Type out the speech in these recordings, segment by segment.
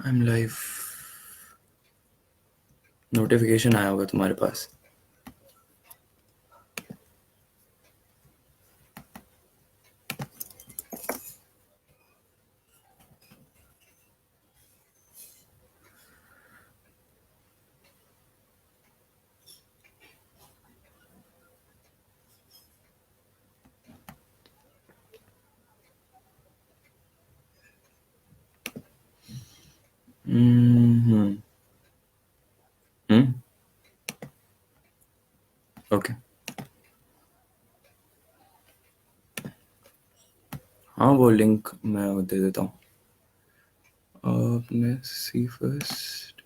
I am live. Notification आया होगा तुम्हारे पास। ओके। हाँ, वो लिंक मैं दे देता हूँ। अपने see first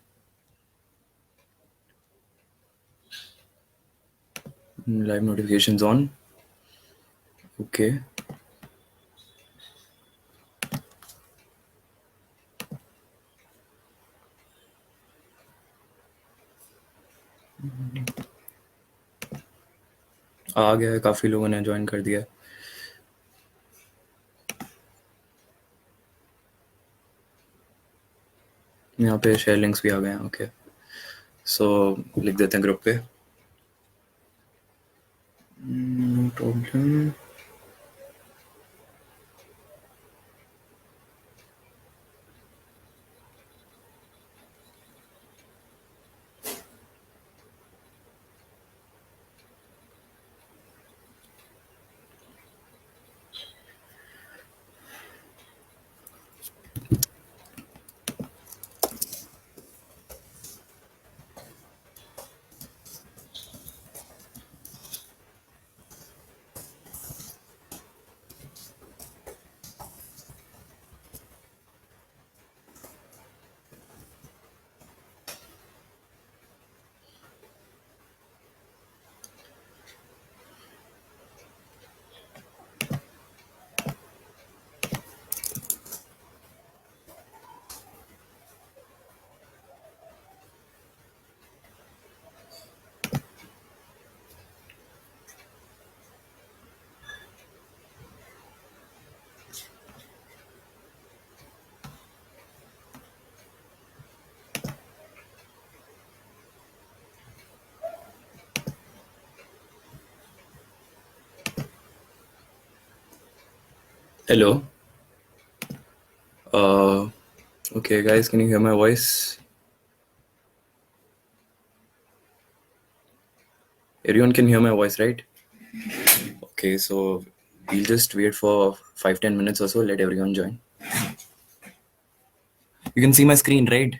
live notifications on. Okay. आ गया है, काफ़ी लोगों ने ज्वाइन कर दिया है। यहाँ पे शेयर लिंक्स भी आ गए हैं। ओके, सो लिख देते हैं ग्रुप पे। No problem. Hello. Okay, guys, can you hear my voice? Everyone can hear my voice, right? Okay, so we'll just wait for 5-10 minutes or so. Let everyone join. You can see my screen, right?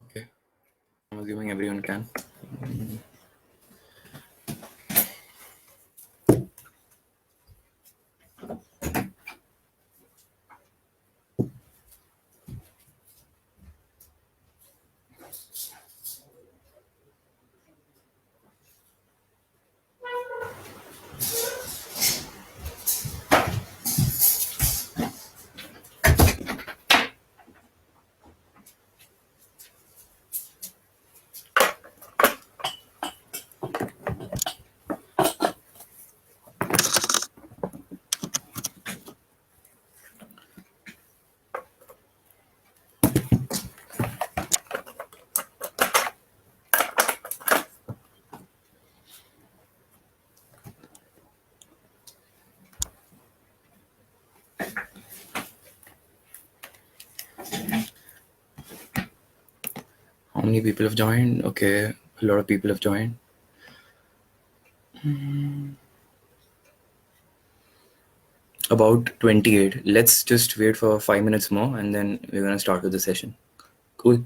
Okay. I'm assuming everyone can. How many people have joined? Okay, a lot of people have joined. About 28. Let's just wait for 5 minutes more and then we're going to start with the session. Cool.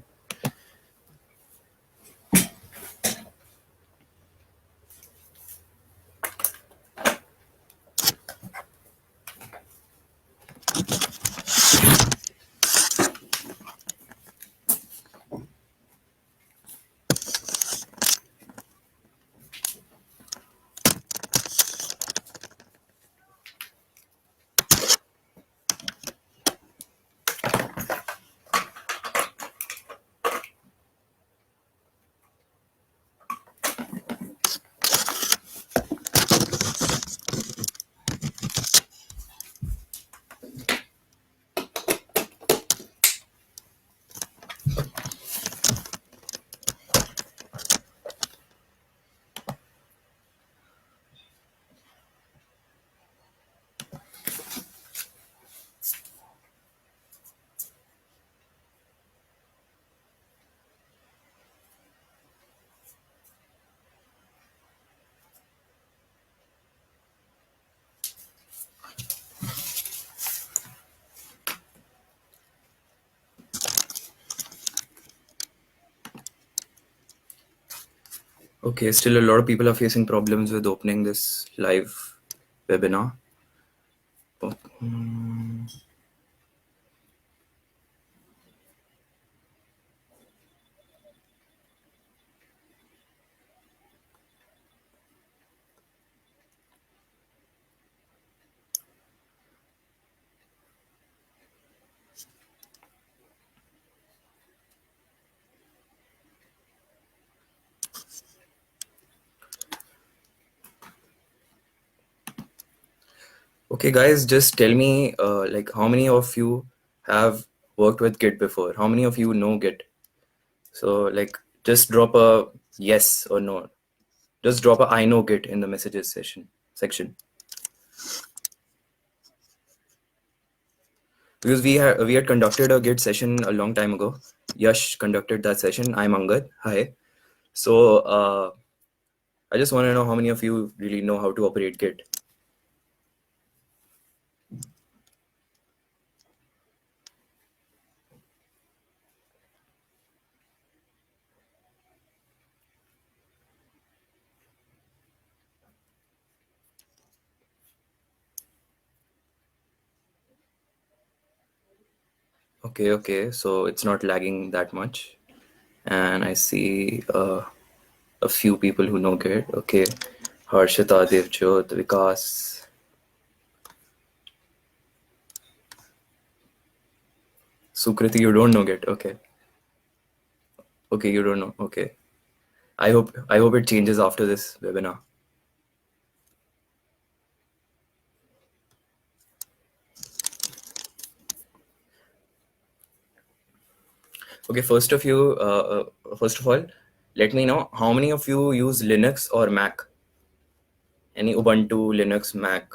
Okay, still a lot of people are facing problems with opening this live webinar. Okay, guys, just tell me, like, how many of you have worked with Git before? How many of you know Git? So, like, just drop a yes or no. Just drop a I know Git in the messages section. Because we had conducted a Git session a long time ago. Yash conducted that session. I'm Angad. Hi. So, I just want to know how many of you really know how to operate Git. Okay, so it's not lagging that much. And I see a few people who know Git. Okay, Harshita, Devjot, Vikas. Sukriti, you don't know Git. Okay. Okay, you don't know. Okay. I hope it changes after this webinar. Okay, first of all, let me know how many of you use Linux or Mac? Any Ubuntu, Linux, Mac?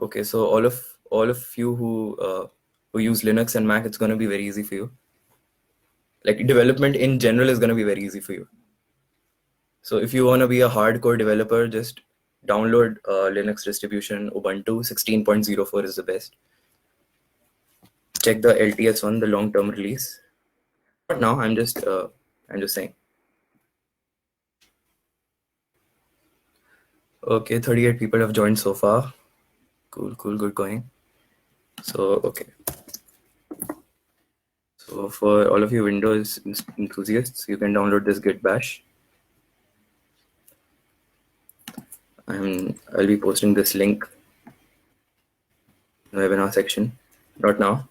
Okay, so all of you who use Linux and Mac, it's gonna be very easy for you. Like development in general is gonna be very easy for you. So if you wanna be a hardcore developer, just download Linux distribution. Ubuntu 16.04 is the best. Check the LTS one, the long-term release. But now I'm just saying. Okay, 38 people have joined so far. Cool, good going. So okay. So for all of you Windows enthusiasts, you can download this Git Bash. I'll be posting this link in the webinar section. Not now.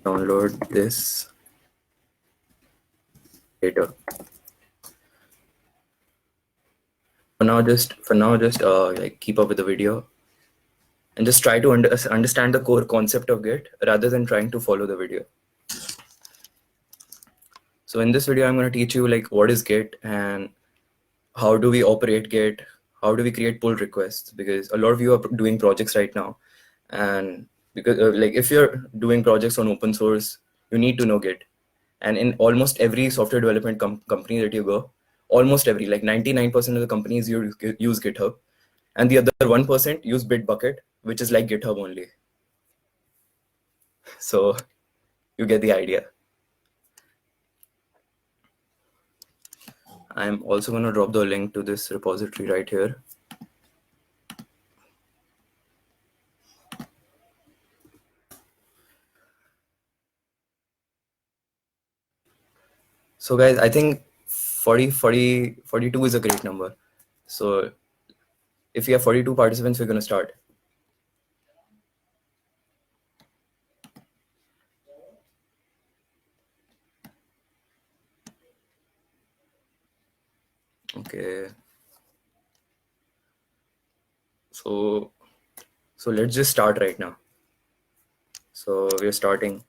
Download this later. For now, just like keep up with the video and just try to understand the core concept of Git rather than trying to follow the video. So in this video, I'm going to teach you like what is Git and how do we operate Git, how do we create pull requests, because a lot of you are doing projects right now, and because like if you're doing projects on open source, you need to know Git. And in almost every software development company that you go, almost every, like 99% of the companies use GitHub, and the other 1% use Bitbucket, which is like GitHub only. So you get the idea. I'm also going to drop the link to this repository right here. So guys, I think 42 is a great number. So if you have 42 participants, we're going to start. Okay. So let's just start right now. So we're starting.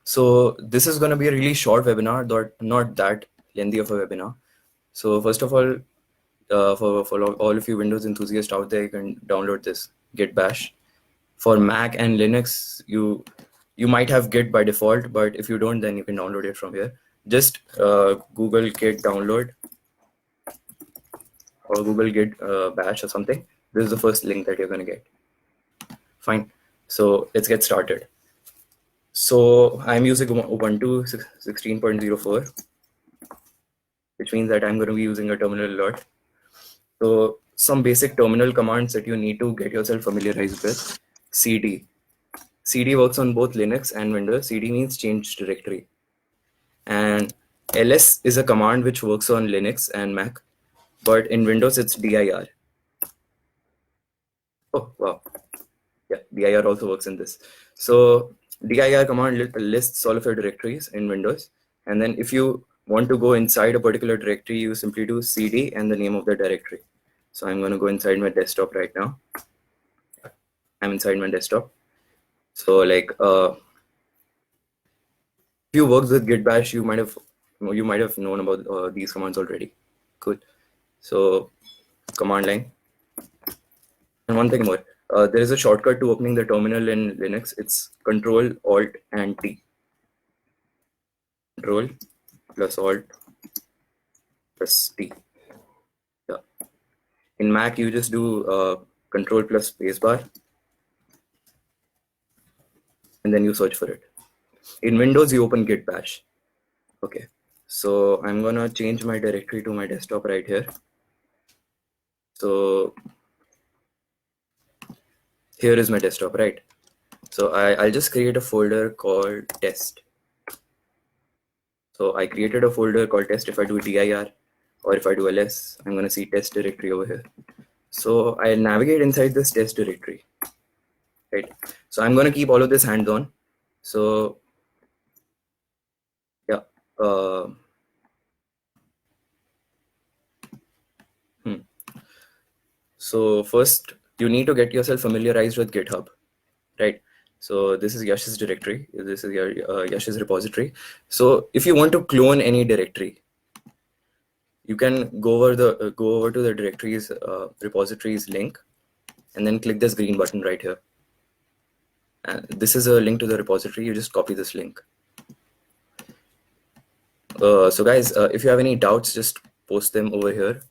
So this is going to be a really short webinar, not that lengthy of a webinar. So first of all, for all of you Windows enthusiasts out there, you can download this Git Bash. For Mac and Linux, you might have Git by default, but if you don't, then you can download it from here. Just Google Git download or Google Git Bash or something. This is the first link that you're going to get. Fine. So let's get started. So I'm using Ubuntu 16.04, which means that I'm going to be using a terminal a lot. So some basic terminal commands that you need to get yourself familiarized with. CD. CD works on both Linux and Windows. CD means change directory. And ls is a command which works on Linux and Mac, but in Windows it's dir. Oh, wow. Yeah, dir also works in this. So dir command lists all of your directories in Windows. And then if you want to go inside a particular directory, you simply do cd and the name of the directory. So I'm going to go inside my desktop right now. I'm inside my desktop. So like if you worked with Git Bash, you might have known about these commands already. Cool. So command line. And one thing more, there is a shortcut to opening the terminal in Linux. It's Control Alt and T. Control plus Alt plus T. Yeah. In Mac, you just do Control plus spacebar, and then you search for it. In Windows, you open Git Bash. Okay. So I'm gonna change my directory to my desktop right here. So here is my desktop, right? So I'll just create a folder called test. So I created a folder called test. If I do dir or if I do ls, I'm going to see test directory over here. So I navigate inside this test directory, right? So I'm going to keep all of this hands on. So yeah. So first you need to get yourself familiarized with GitHub, right? So this is Yash's directory. This is your Yash's repository. So if you want to clone any directory, you can go over to the directories repositories link, and then click this green button right here. And this is a link to the repository. You just copy this link. So guys, if you have any doubts, just post them over here.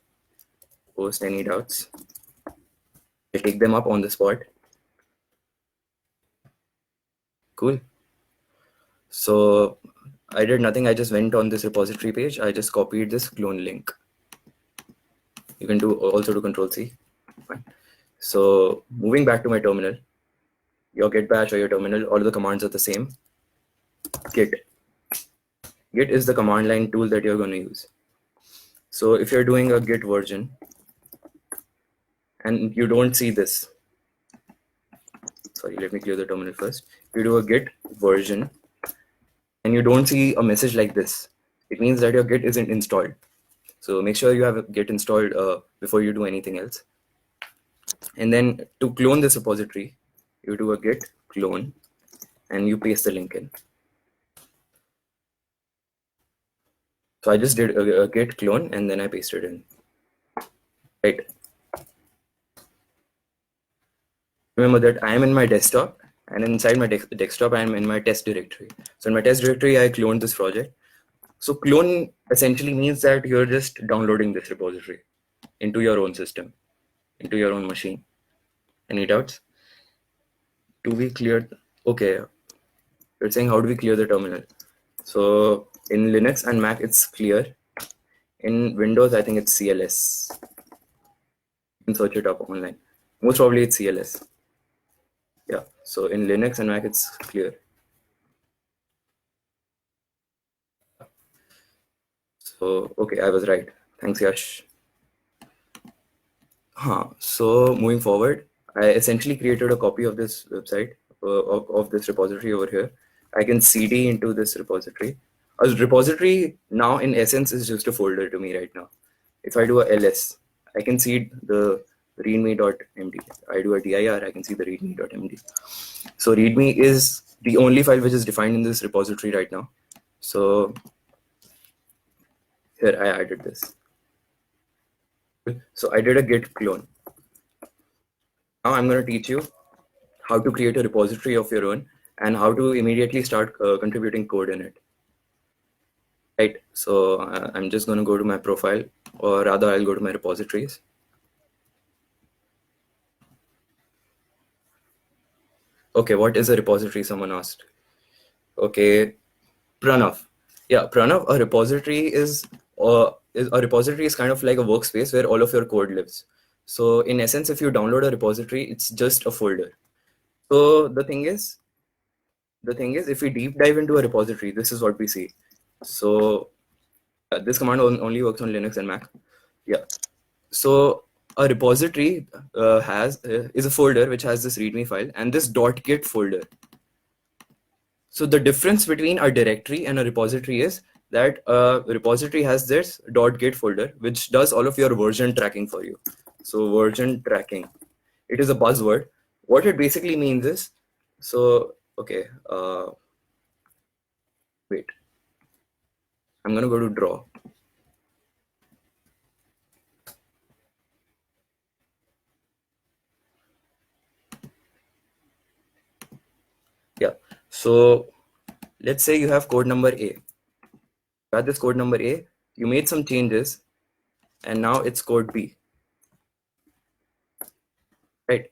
Post any doubts. I'll take them up on the spot. Cool. So I did nothing. I just went on this repository page. I just copied this clone link. You can also do Control C. Fine. So moving back to my terminal, your Git Bash or your terminal, all of the commands are the same. Git. Git is the command line tool that you're going to use. So if you're doing a Git version and you don't see this, sorry, let me clear the terminal first. If you do a Git version and you don't see a message like this, it means that your Git isn't installed. So make sure you have Git installed before you do anything else. And then to clone this repository, you do a Git clone and you paste the link in. So I just did a Git clone and then I pasted in. Right. Remember that I am in my desktop, and inside my desktop I am in my test directory. So in my test directory, I cloned this project. So clone essentially means that you're just downloading this repository into your own system, into your own machine. Any doubts? To be cleared? Okay. You're saying how do we clear the terminal? So in Linux and Mac, it's clear. In Windows, I think it's CLS. You can search it up online. Most probably it's CLS. Yeah. So in Linux and Mac, it's clear. So, okay, I was right. Thanks, Yash. So moving forward, I essentially created a copy of this website, of this repository over here. I can cd into this repository. A repository now in essence is just a folder to me right now. If I do a ls, I can see the readme.md. I do a dir, I can see the readme.md. So readme is the only file which is defined in this repository right now. So here I added this. So I did a git clone. Now I'm going to teach you how to create a repository of your own and how to immediately start contributing code in it. Right. So I'm just going to go to my profile, or rather I'll go to my repositories. Okay, what is a repository? Someone asked. Okay, Pranav. Yeah, Pranav, a repository is a repository is kind of like a workspace where all of your code lives. So in essence, if you download a repository, it's just a folder. So the thing is, if we deep dive into a repository, this is what we see. So this command only works on Linux and Mac. Yeah. So a repository is a folder which has this README file and this .git folder. So the difference between a directory and a repository is that a repository has this .git folder which does all of your version tracking for you. So version tracking, it is a buzzword. What it basically means is, so okay, wait, I'm gonna go to draw. Yeah, so let's say you have code number A. You had this code number A, you made some changes, and now it's code B. Right?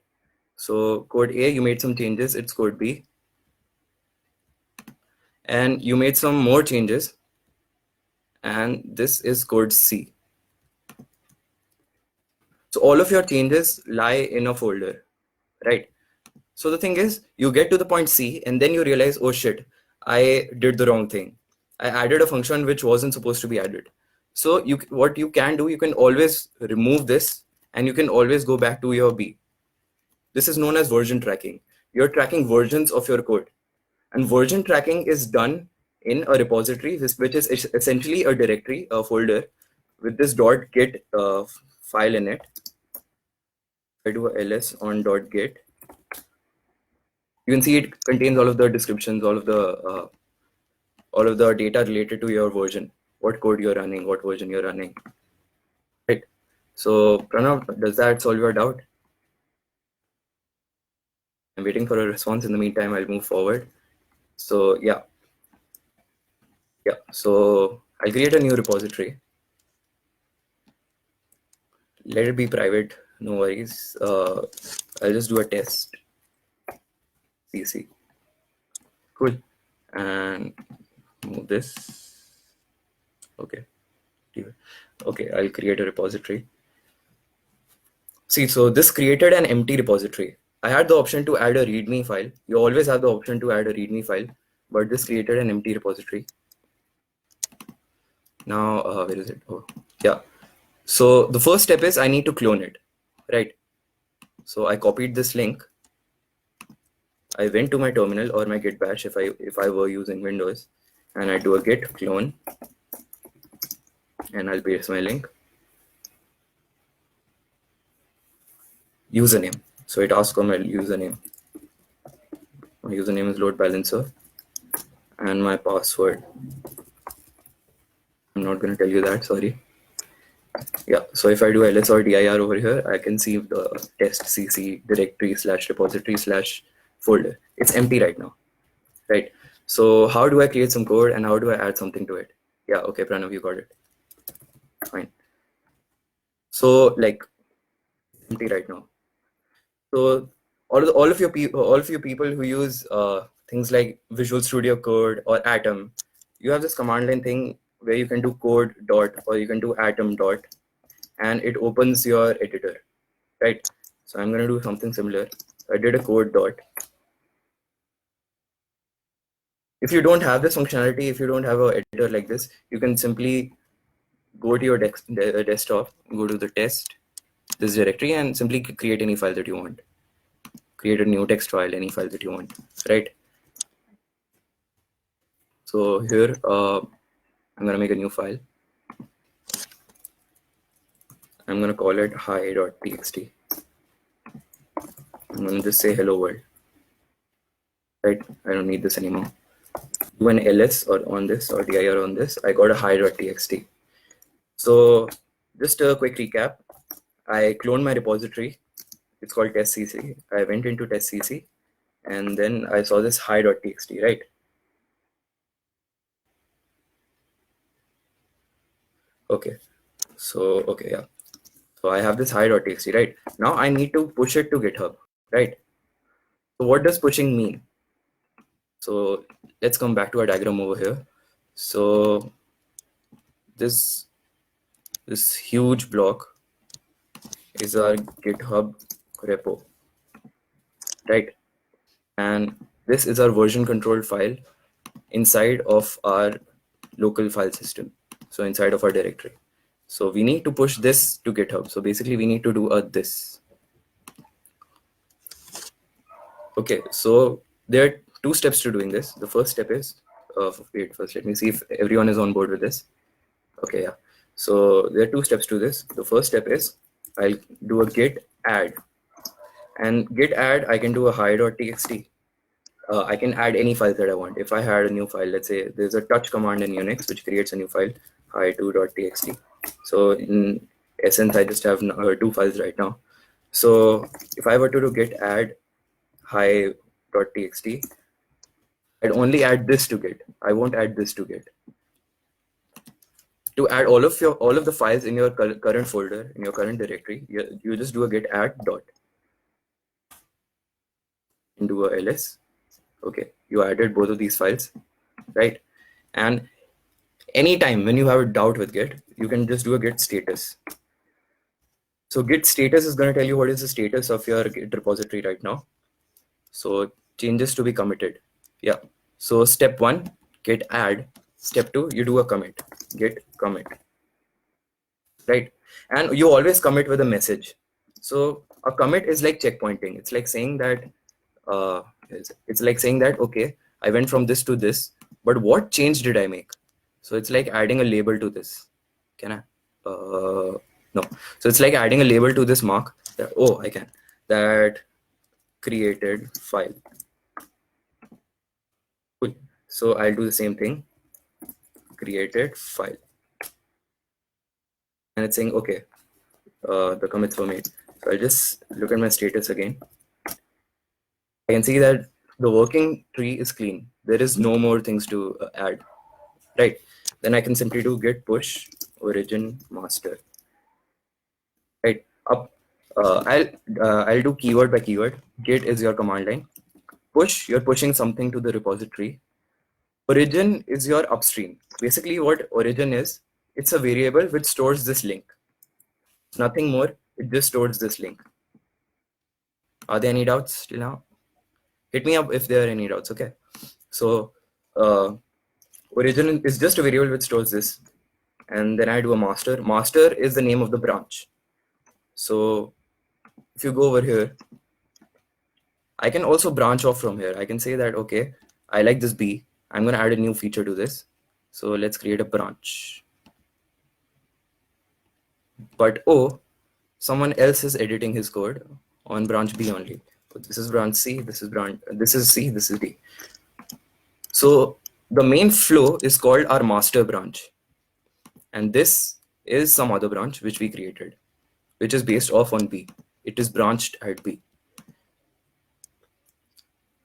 So code A, you made some changes, it's code B. And you made some more changes, and this is code C. So all of your changes lie in a folder, right? So the thing is, you get to the point C, and then you realize, oh shit, I did the wrong thing. I added a function which wasn't supposed to be added. So what you can do, you can always remove this, and you can always go back to your B. This is known as version tracking. You're tracking versions of your code. And version tracking is done in a repository, which is essentially a directory, a folder with this .git file in it. I do a ls on .git. You can see it contains all of the descriptions, all of the data related to your version, what code you're running, what version you're running. Right. So Pranav, does that solve your doubt? I'm waiting for a response. In the meantime, I'll move forward. So yeah. So I'll create a new repository. Let it be private, no worries. I'll just do a test CC. Cool. And move this. Okay. Okay, I'll create a repository. See, so this created an empty repository. I had the option to add a README file. You always have the option to add a README file, but this created an empty repository. Now, where is it? Oh, yeah. So the first step is I need to clone it, right? So I copied this link. I went to my terminal or my Git bash if I were using Windows, and I do a git clone, and I'll paste my link. Username. So it asks for my username. My username is load balancer, and my password. I'm not going to tell you that, sorry. Yeah, so if I do ls or dir over here, I can see the test cc directory / repository / folder. It's empty right now, right? So how do I create some code and how do I add something to it? Yeah, okay, Pranav, you got it. Fine. So like empty right now. So all of you people who use things like Visual Studio Code or Atom, you have this command line thing where you can do code dot or you can do atom dot, and it opens your editor, right? So I'm going to do something similar. I did a code dot. If you don't have this functionality, if you don't have an editor like this, you can simply go to your desktop, go to the test, this directory, and simply create any file that you want. Create a new text file, any file that you want, right? So here, I'm going to make a new file. I'm going to call it hi.txt. I'm going to just say hello world. right? I don't need this anymore. Do an ls or on this or dir on this. I got a hi.txt. So just a quick recap. I cloned my repository. It's called testcc. I went into testcc and then I saw this hi.txt, right? Okay. So, okay, yeah. So I have this hi.txt, right? Now I need to push it to GitHub, right? So what does pushing mean? So let's come back to our diagram over here. So this huge block is our GitHub repo, right? And this is our version controlled file inside of our local file system. So inside of our directory. So we need to push this to GitHub. So basically we need to do a this. Okay, so there are two steps to doing this. The first step is, wait, first let me see if everyone is on board with this. Okay, yeah. So there are two steps to this. The first step is I'll do a git add. And git add, I can do a hi.txt. I can add any files that I want. If I had a new file, let's say there's a touch command in Unix which creates a new file, hi2.txt. So in essence, I just have two files right now. So if I were to do git add hi.txt, I'd only add this to git. I won't add this to git. To add all of the files in your current folder, in your current directory, you just do a git add dot and do a ls. Okay, you added both of these files, right? And anytime when you have a doubt with Git, you can just do a git status. So git status is going to tell you what is the status of your Git repository right now. So changes to be committed. Yeah. So step 1, git add. Step 2, you do a commit, git commit, right? And you always commit with a message. So a commit is like checkpointing. It's like saying that, okay, I went from this to this, but what change did I make? So it's like adding a label to this. Can I? No. So it's like adding a label to this mark. That, oh, I can. That created file. Cool. So I'll do the same thing. Created file. And it's saying, okay, the commits were made. So I'll just look at my status again. I can see that the working tree is clean. There is no more things to add, right? Then I can simply do git push origin master, right? Up, I'll do keyword by keyword. Git is your command line. Push, you're pushing something to the repository. Origin is your upstream. Basically, what origin is, it's a variable which stores this link. Nothing more. It just stores this link. Are there any doubts till now? Hit me up if there are any doubts. Okay. So origin is just a variable which stores this, and then I do a master. Master is the name of the branch. So if you go over here, I can also branch off from here. I can say that, okay, I like this B. I'm going to add a new feature to this. So let's create a branch. But oh, someone else is editing his code on branch B only. So this is branch C, this is C, this is D. So the main flow is called our master branch. And this is some other branch which we created, which is based off on B. It is branched at B.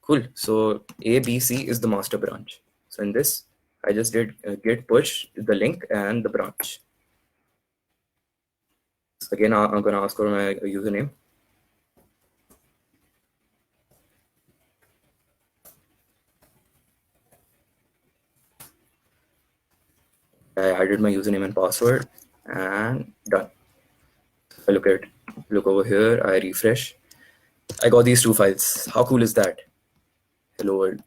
Cool. So A, B, C is the master branch. So in this, I just did git push the link and the branch. So again, I'm going to ask for my username. I added my username and password and done. I look over here, I refresh. I got these two files. How cool is that? Hello world.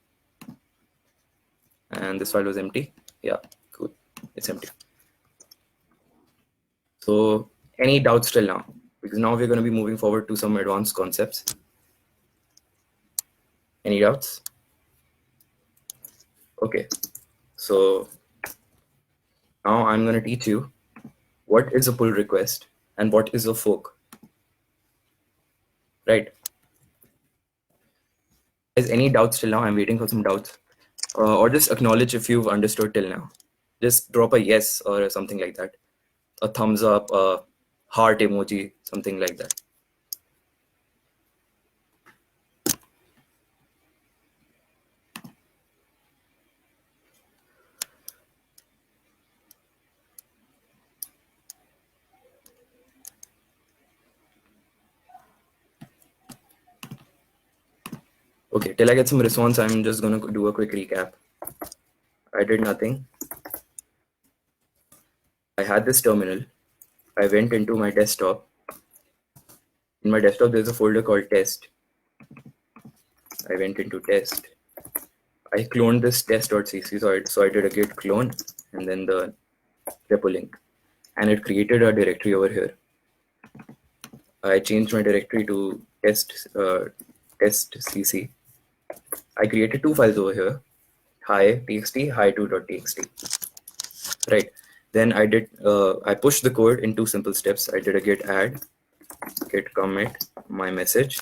And this file was empty. Yeah, cool. It's empty. So any doubts till now? Because now we're going to be moving forward to some advanced concepts. Any doubts? Okay. So now I'm going to teach you what is a pull request and what is a fork. Right. Is any doubts till now? I'm waiting for some doubts. Or just acknowledge if you've understood till now. Just drop a yes or something like that. A thumbs up, a heart emoji, something like that. Okay, till I get some response, I'm just going to do a quick recap. I did nothing. I had this terminal. I went into my desktop. In my desktop, there's a folder called test. I went into test. I cloned this test.cc, so I did a git clone and then the repo link. And it created a directory over here. I changed my directory to test.cc. I created two files over here, hi.txt, hi2.txt. Right. Then I pushed the code in two simple steps. I did a git add, git commit my message,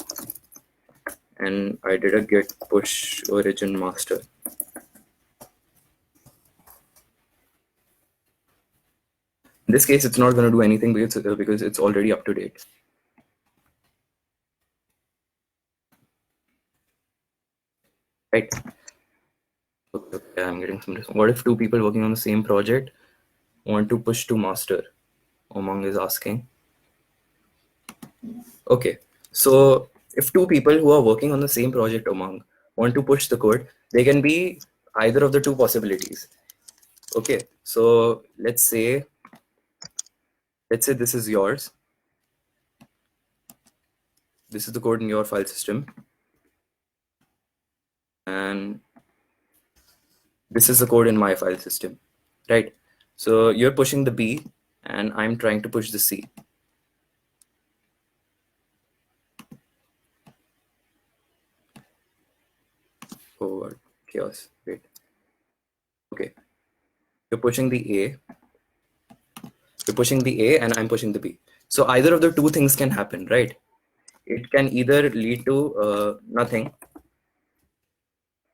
and I did a git push origin master. In this case, it's not going to do anything because it's already up to date. Right. Okay, I'm getting some. What if two people working on the same project want to push to master? Omang is asking. Okay, so if two people who are working on the same project, Omang, want to push the code, they can be either of the two possibilities. Okay, so let's say this is yours. This is the code in your file system, and this is the code in my file system, right? So you're pushing the B, and I'm trying to push the C. Oh, what chaos! Wait. Okay, you're pushing the A. You're pushing the A, and I'm pushing the B. So either of the two things can happen, right? It can either lead to nothing.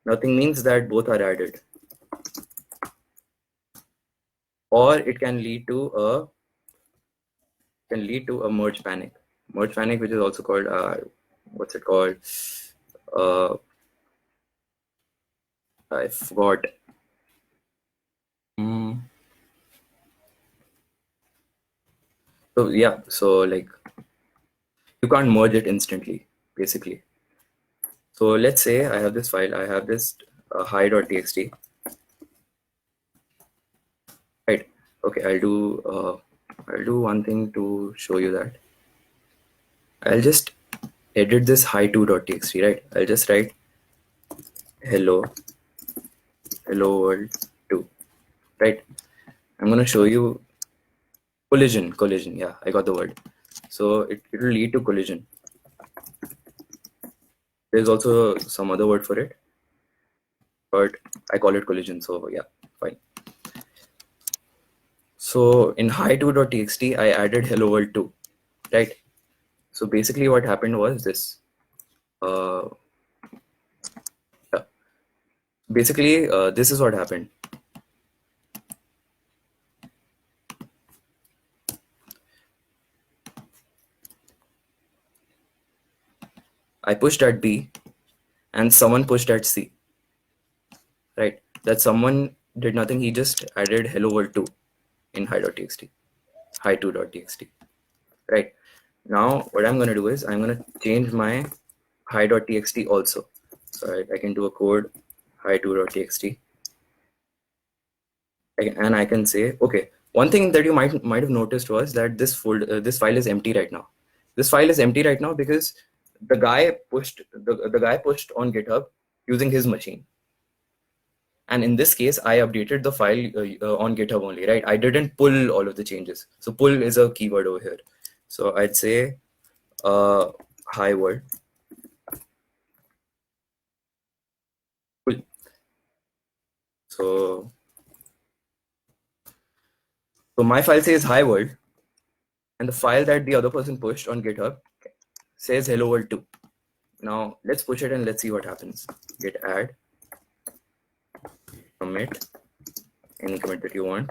Nothing means that both are added, or it can lead to a merge panic. Merge panic, which is also called what's it called? I forgot. So yeah, so like you can't merge it instantly, basically. So let's say I have this file. I have this hi.txt. Right. Okay, I'll do one thing to show you that. I'll just edit this hi2.txt, right? I'll just write hello world 2, right? I'm going to show you collision. Yeah, I got the word. So it will lead to collision. There's also some other word for it, but I call it collision. So yeah, fine. So in hi2.txt, I added hello world 2, right? So basically what happened was this. Yeah. Basically, this is what happened. I pushed at B and someone pushed at C, right? That someone did nothing. He just added hello world 2 in hi.txt, hi2.txt, right? Now what I'm going to do is I'm going to change my hi.txt also. So I can do a code hi2.txt, and I can say, okay, one thing that you might have noticed was that this file is empty right now. This file is empty right now because the guy pushed on GitHub using his machine. And in this case, I updated the file on GitHub only, right? I didn't pull all of the changes. So pull is a keyword over here. So I'd say hi world. Pull. So my file says hi world, and the file that the other person pushed on GitHub says hello world 2. Now let's push it and let's see what happens. Git add, commit, any commit that you want.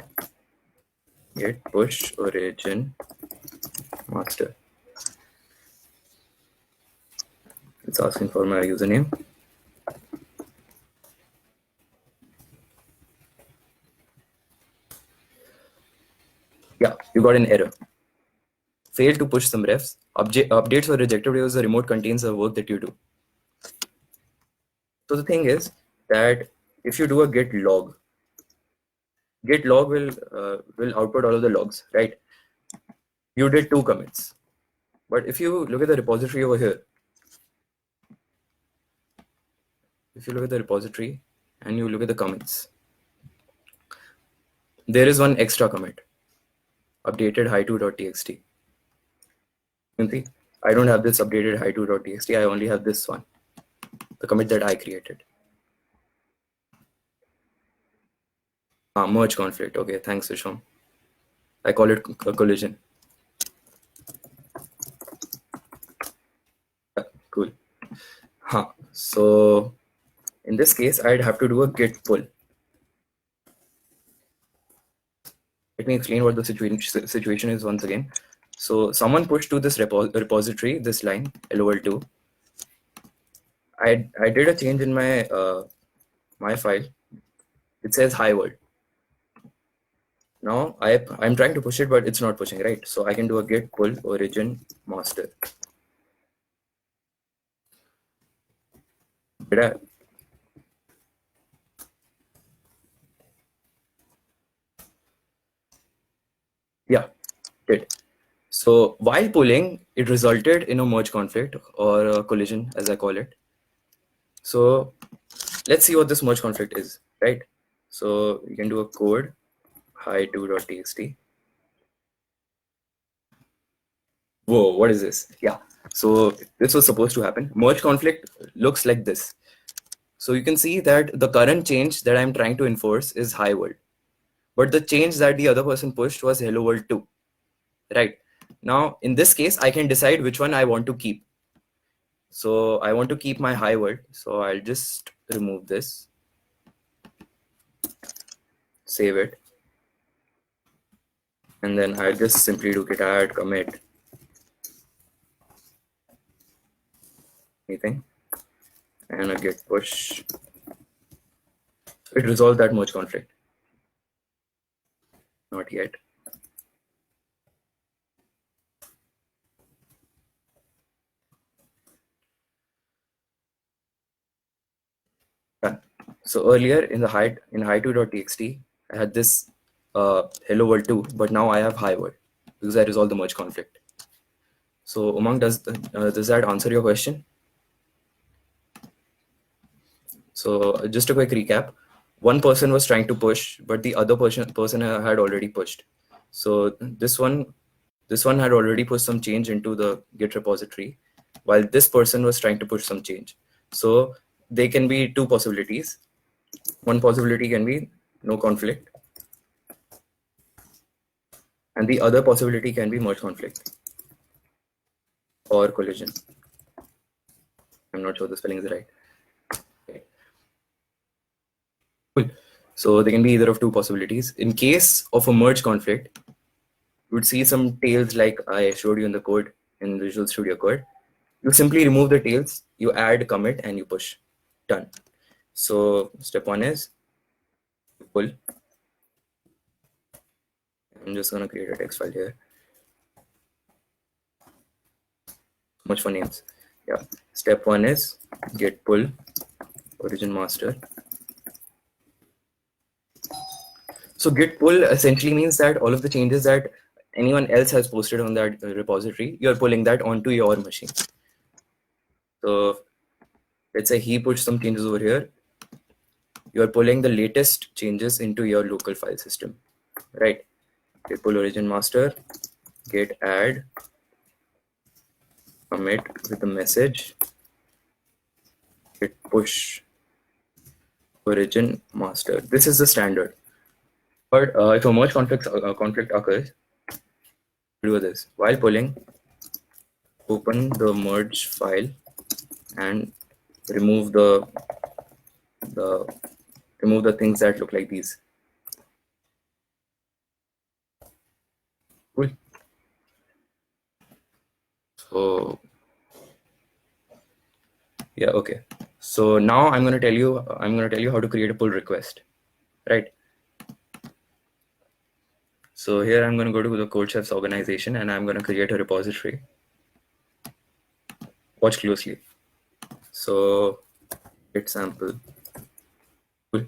Git push origin master. It's asking for my username. Yeah, you got an error. Failed to push some refs. Updates were rejected because the remote contains the work that you do. So the thing is that if you do a git log will output all of the logs, right? You did 2 commits. But if you look at the repository over here, if you look at the repository and you look at the commits, there is one extra commit, updated hi2.txt. You can see, I don't have this updated hi2.txt. I only have this one, the commit that I created. Merge conflict. Okay, thanks, Visham. I call it a collision. Yeah, cool. So in this case, I'd have to do a git pull. Let me explain what the situation is once again. So someone pushed to this repository, this line, lol2. I did a change in my my file. It says hi world. Now I'm trying to push it, but it's not pushing, right? So I can do a git pull origin master. Did I? Yeah, did. So while pulling, it resulted in a merge conflict or a collision, as I call it. So let's see what this merge conflict is, right? So you can do a code hi2.txt. Whoa, what is this? Yeah, so this was supposed to happen. Merge conflict looks like this. So you can see that the current change that I'm trying to enforce is hi world, but the change that the other person pushed was hello world 2, right? Now in this case, I can decide which one I want to keep. So I want to keep my hi world, so I'll just remove this, save it, and then I'll just simply do git add commit anything and a git push. It resolved that merge conflict. Not yet. Done. So earlier in the hi2.txt, I had this hello world 2, but now I have hi world because I resolved the merge conflict. So Umang, does that answer your question? So just a quick recap. One person was trying to push, but the other person had already pushed. So this one had already pushed some change into the Git repository, while this person was trying to push some change. So there can be 2 possibilities. One possibility can be no conflict, and the other possibility can be merge conflict or collision. I'm not sure the spelling is right. Okay. Cool. So they can be either of 2 possibilities. In case of a merge conflict, you would see some tails like I showed you in the code in Visual Studio Code. You simply remove the tails, you add commit, and you push. Done. So step 1 is pull. I'm just going to create a text file here. Much for names. Yeah. Step 1 is git pull origin master. So git pull essentially means that all of the changes that anyone else has posted on that repository, you're pulling that onto your machine. So let's say he pushed some changes over here. You're pulling the latest changes into your local file system, right? Git pull origin master, git add commit with a message, git push origin master. This is the standard. But if a merge conflict occurs, do this. While pulling, open the merge file and remove the remove the things that look like these. Cool. So yeah, okay. So now I'm going to tell you how to create a pull request, right? So here I'm going to go to the CodeChef's organization and I'm going to create a repository. Watch closely. So git sample. Cool.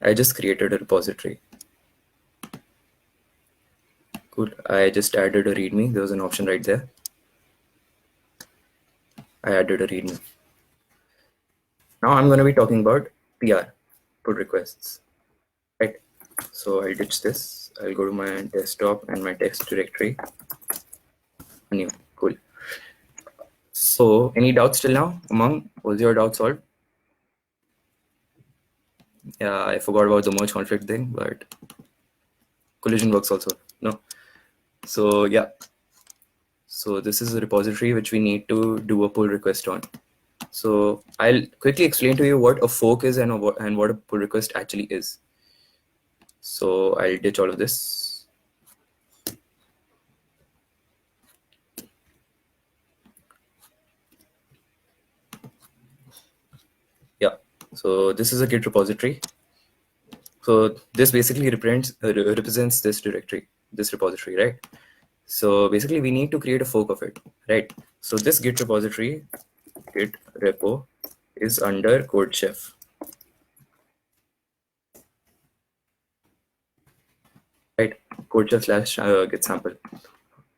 I just created a repository. Cool. I just added a README. There was an option right there. I added a README. Now I'm going to be talking about PR, pull requests, right? So I'll ditch this. I'll go to my desktop and my text directory. New. Cool. So any doubts till now? Was your doubt solved? Yeah, I forgot about the merge conflict thing, but collision works also. No. So yeah. So this is a repository which we need to do a pull request on. So I'll quickly explain to you what a fork is and what a pull request actually is. So I'll ditch all of this. Yeah. So this is a Git repository. So this basically represents this directory, this repository, right? So basically we need to create a fork of it, right? So this Git repository, Git repo, is under CodeChef. Right, CodeChef / Git sample.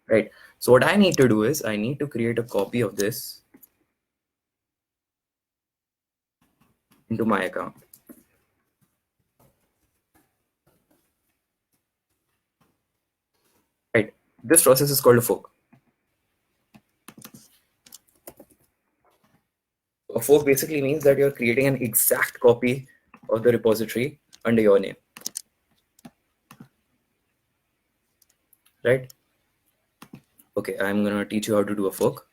Right. So what I need to do is I need to create a copy of this into my account. Right. This process is called a fork. A fork basically means that you're creating an exact copy of the repository under your name. Right. Okay, I'm gonna teach you how to do a fork.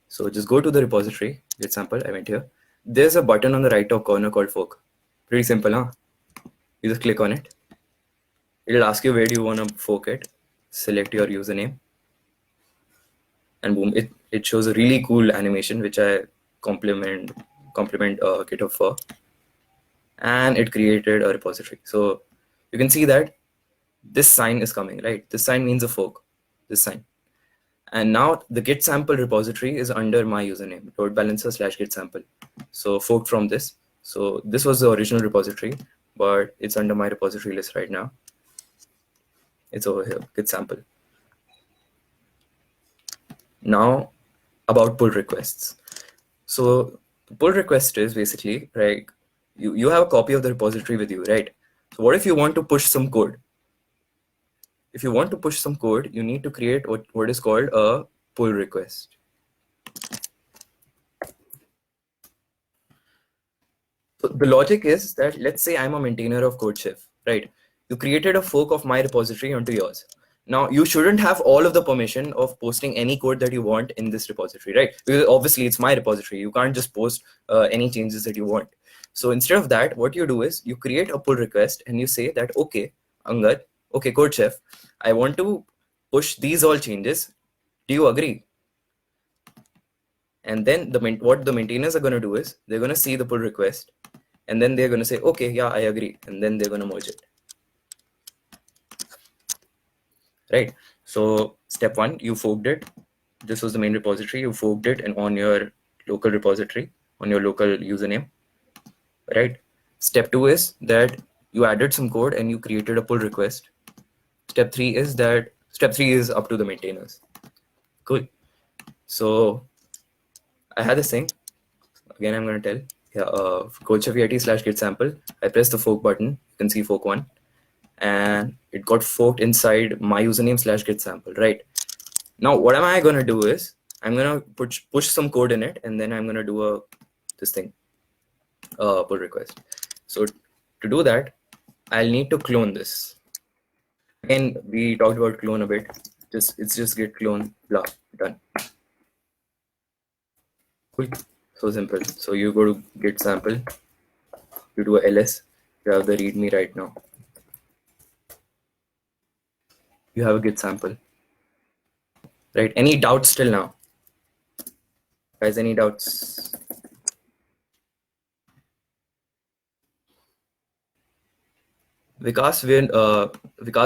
So just go to the repository, Git sample. I went here. There's a button on the right top corner called fork. Pretty simple, huh? You just click on it. It'll ask you where do you want to fork it. Select your username, and boom, it shows a really cool animation which I compliment GitHub for, and it created a repository. So you can see that this sign is coming, right? This sign means a fork, this sign. And now the git sample repository is under my username, load balancer / git sample. So forked from this. So this was the original repository, but it's under my repository list right now. It's over here, git sample. Now about pull requests. So the pull request is basically, right, you have a copy of the repository with you, right? So what if you want to push some code? If you want to push some code, you need to create what is called a pull request. So the logic is that, let's say I'm a maintainer of CodeChef, right? You created a fork of my repository onto yours. Now you shouldn't have all of the permission of posting any code that you want in this repository, right? Because obviously it's my repository. You can't just post any changes that you want. So instead of that, what you do is you create a pull request and you say that, okay, Angad, okay, CodeChef, I want to push these all changes. Do you agree? And then what the maintainers are going to do is they're going to see the pull request, and then they're going to say, okay, yeah, I agree. And then they're going to merge it. Right. So step one, you forked it. This was the main repository. You forked it and on your local repository, on your local username. Right. Step two is that you added some code and you created a pull request. Step three is up to the maintainers. Cool. So I had this thing. Again, I'm going to tell. Yeah, CodeChef-VIT / git sample. I press the fork button. You can see fork one, and it got forked inside my username / git sample. Right. Now, what am I going to do is I'm going to push some code in it, and then I'm going to do this thing, pull request. So to do that, I'll need to clone this. Again, we talked about clone a bit. It's just git clone, blah, done. Cool. So simple. So you go to git sample, you do a ls, you have the readme right now. You have a git sample. Right? Any doubts till now? Guys, any doubts? Vikas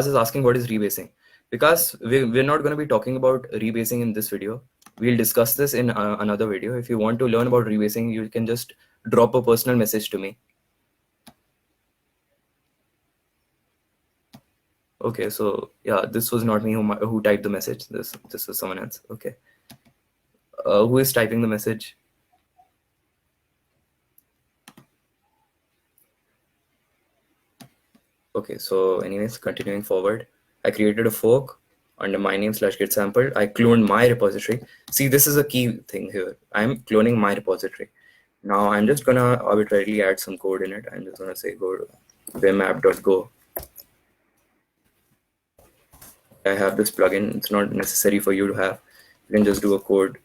is asking what is rebasing. Vikas, we're not going to be talking about rebasing in this video. We'll discuss this in another video. If you want to learn about rebasing, you can just drop a personal message to me. Okay, so yeah, this was not me who typed the message. This was someone else. Okay. Who is typing the message? Okay, so anyways, continuing forward, I created a fork under my name /git sample. I cloned my repository. See, this is a key thing here. I'm cloning my repository. Now I'm just gonna arbitrarily add some code in it. I'm just gonna say go to vim-app.go. I have this plugin. It's not necessary for you to have. You can just do a code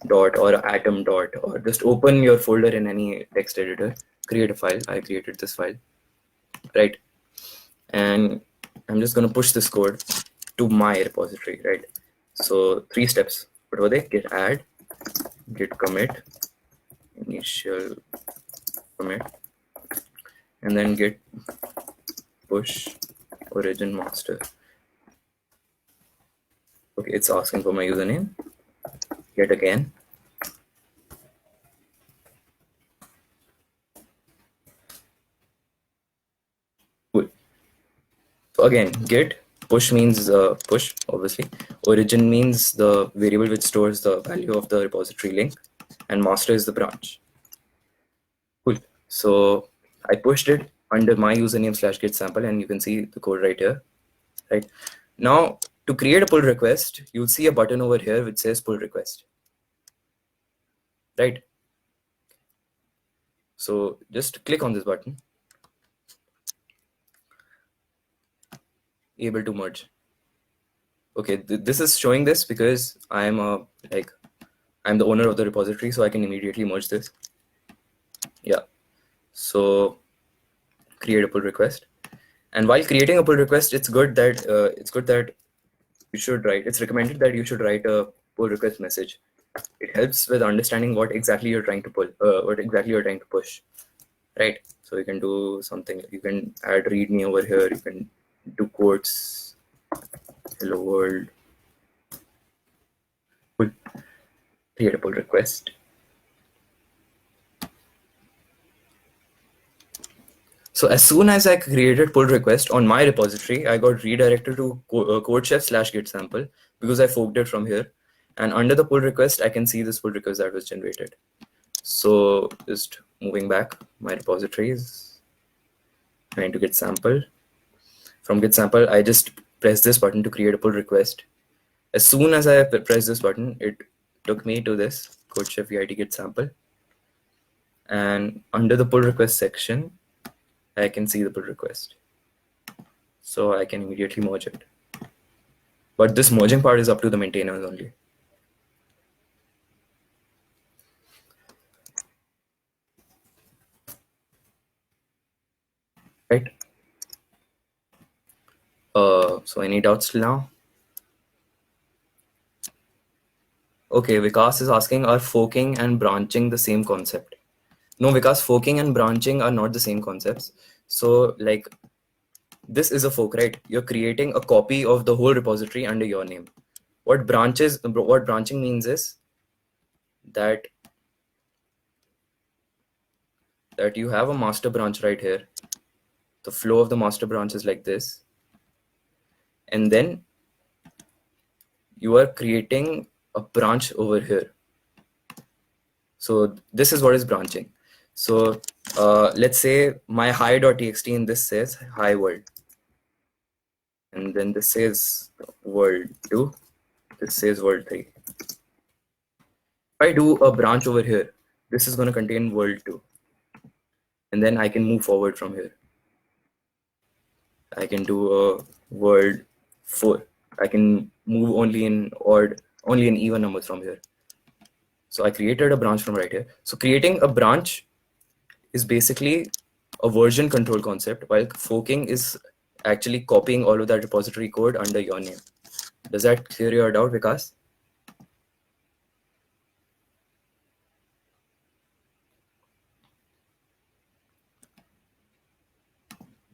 dot or atom dot, or just open your folder in any text editor, create a file. I created this file, right? And I'm just going to push this code to my repository, right? So 3 steps. What were they? Git add, git commit, initial commit, and then git push origin master. Okay, it's asking for my username yet again. Cool. So again, git push means push, obviously. Origin means the variable which stores the value of the repository link, and master is the branch. Cool. So I pushed it under my username /git sample, and you can see the code right here. Right now, to create a pull request, you'll see a button over here which says pull request. Right. So just click on this button. Able to merge. Okay, this is showing this because I'm the owner of the repository, so I can immediately merge this. Yeah. So create a pull request, and while creating a pull request, it's good that you should write. It's recommended that you should write a pull request message. It helps with understanding what exactly you're trying to pull, what exactly you're trying to push, right? So you can do something. You can add readme over here. You can do quotes. Hello world. Pull. Create a pull request. So as soon as I created pull request on my repository, I got redirected to CodeChef/git sample because I forked it from here. And under the pull request, I can see this pull request that was generated. So just moving back, my repositories, trying to get sample. From git sample, I just press this button to create a pull request. As soon as I press this button, it took me to this CodeChef-VIT git sample. And under the pull request section, I can see the pull request. So I can immediately merge it. But this merging part is up to the maintainers only. Right? So any doubts till now? Okay, Vikas is asking, are forking and branching the same concept? No, Vikas, forking and branching are not the same concepts. So like, this is a fork, right? You're creating a copy of the whole repository under your name. What branching means is that you have a master branch right here. The flow of the master branch is like this. And then you are creating a branch over here. So this is what is branching. So let's say my hi.txt in this says hi world. And then this says world 2. This says world 3. If I do a branch over here, this is going to contain world 2. And then I can move forward from here. I can do a world 4. I can move only in even numbers from here. So I created a branch from right here. So creating a branch is basically a version control concept, while forking is actually copying all of that repository code under your name. Does that clear your doubt, Vikas?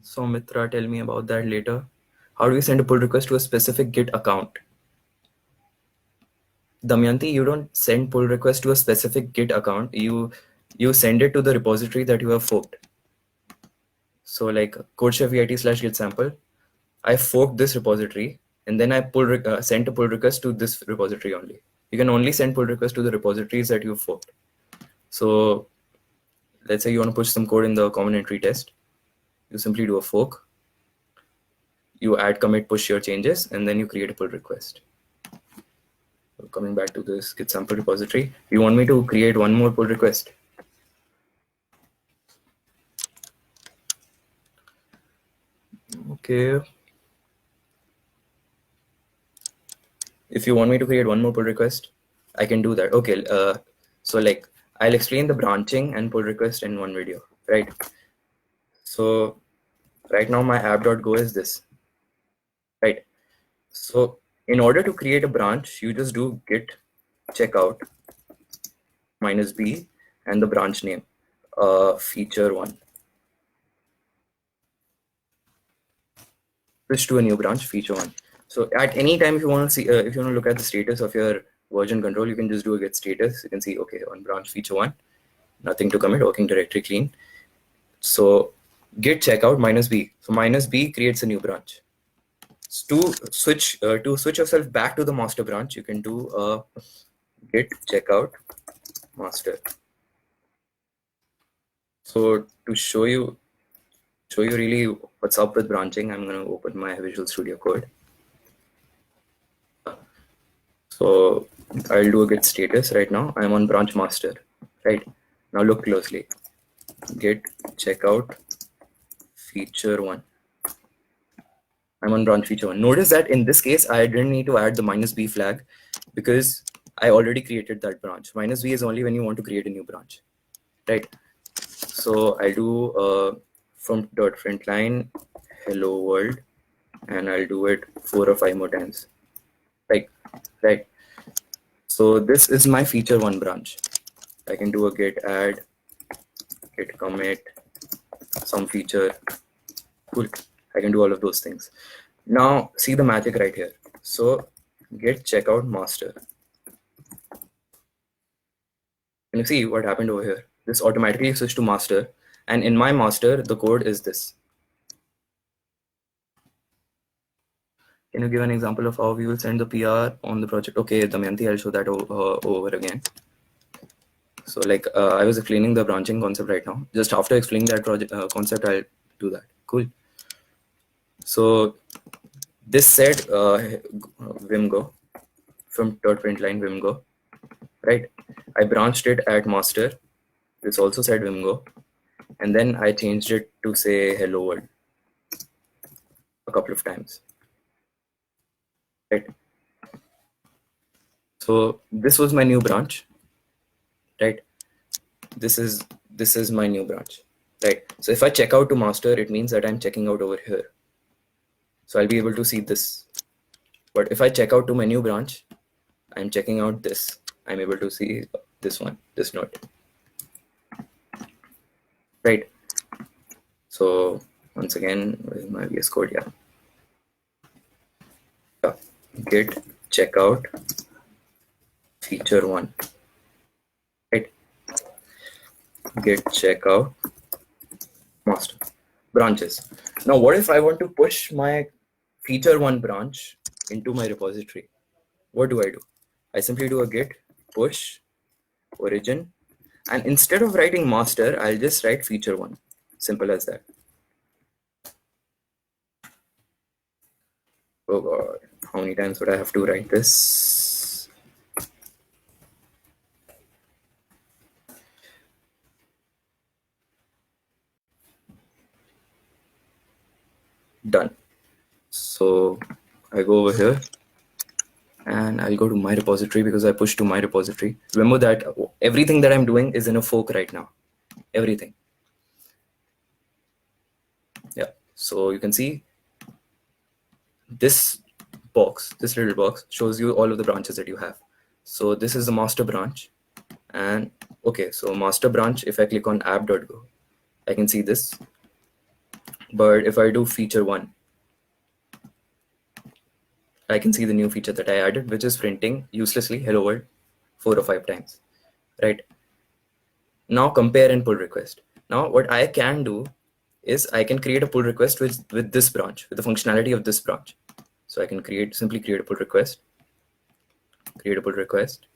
So Mitra, tell me about that later. How do we send a pull request to a specific Git account? Damayanti, you don't send pull request to a specific Git account. You send it to the repository that you have forked. So like CodeChef-VIT/Git sample, I forked this repository and then I sent a pull request to this repository only. You can only send pull requests to the repositories that you've forked. So let's say you want to push some code in the common entry test. You simply do a fork, you add, commit, push your changes, and then you create a pull request. So coming back to this Git sample repository, you want me to create one more pull request? Okay. If you want me to create one more pull request, I can do that. Okay. So like I'll explain the branching and pull request in one video, right? So right now my app.go is this, right? So in order to create a branch, you just do git checkout -b and the branch name, feature1. Switch to a new branch, feature1. So at any time, if you want to see, if you want to look at the status of your version control, you can just do a git status. You can see, okay, on branch feature1, nothing to commit, working directory clean. So git checkout -b. So -b creates a new branch. To switch yourself back to the master branch, you can do git checkout master. So to show you really what's up with branching, I'm going to open my Visual Studio Code. So I'll do a git status right now. I'm on branch master, right? Now look closely. Git checkout feature1. I'm on branch feature1. Notice that in this case, I didn't need to add the -b flag because I already created that branch. -b is only when you want to create a new branch, right? So I'll do from .println hello world, and I'll do it 4 or 5 more times. Right. So this is my feature1 branch. I can do a git add, git commit, some feature. Cool. I can do all of those things. Now see the magic right here. So git checkout master. Can you see what happened over here? This automatically switched to master, and in my master, the code is this. Can you give an example of how we will send the PR on the project? Okay, Damayanti, I'll show that over again. So like I was explaining the branching concept right now. Just after explaining that project concept, I'll do that. Cool. So this said vimgo from .println vimgo, right? I branched it at master. This also said vimgo, and then I changed it to say hello world a couple of times, right? So this was my new branch, right? This is my new branch, right? So if I check out to master, it means that I'm checking out over here. So I'll be able to see this. But if I check out to my new branch, I'm checking out this. I'm able to see this one, this node, right? So once again, where's my VS Code? Yeah. Git checkout feature1, right? Git checkout master branches. Now, what if I want to push my feature1 branch into my repository? What do? I simply do a git push origin, and instead of writing master, I'll just write feature1. Simple as that. Oh god, how many times would I have to write this? Done. So I go over here and and I'll go to my repository because I pushed to my repository. Remember that everything that I'm doing is in a fork right now. Everything. Yeah. So you can see this box, this little box shows you all of the branches that you have. So this is the master branch. And okay, so master branch, if I click on app.go, I can see this. But if I do feature 1, I can see the new feature that I added, which is printing uselessly hello world 4 or 5 times, right? Now compare and pull request. Now what I can do is I can create a pull request with this branch, with the functionality of this branch. So I can simply create a pull request, create a pull request.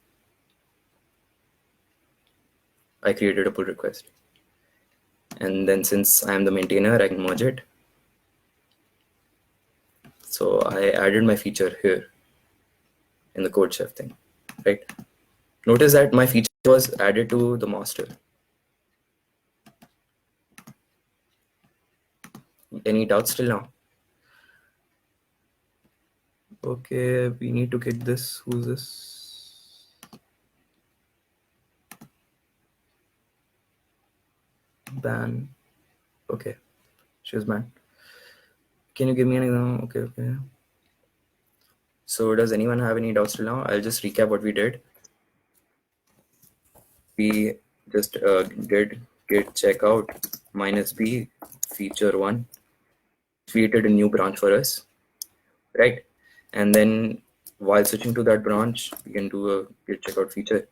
I created a pull request. And then since I am the maintainer, I can merge it. So I added my feature here in the CodeChef thing, right? Notice that my feature was added to the master. Any doubts till now? Okay, we need to get this. Who's this? Ban. Okay, she was banned. Can you give me an example? Okay. So does anyone have any doubts till now? I'll just recap what we did. We just did git checkout -b feature 1, created a new branch for us, right? And then while switching to that branch, we can do a git checkout feature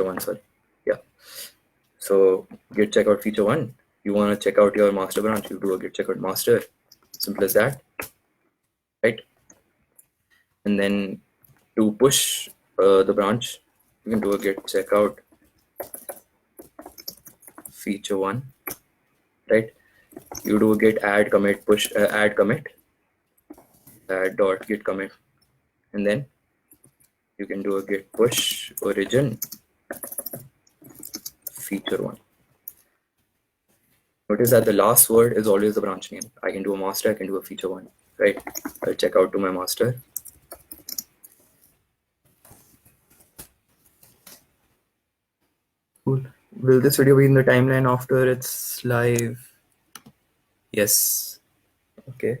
1, sorry. Yeah. So git checkout feature 1, you want to check out your master branch, you do a git checkout master, simple as that, right? And then to push the branch, you can do a git checkout feature 1, right? You do a git add commit push add commit add dot git commit, and then you can do a git push origin feature 1. Notice that the last word is always the branch name. I can do a master, I can do a feature 1, right? I'll check out to my master. Cool. Will this video be in the timeline after it's live? Yes. Okay.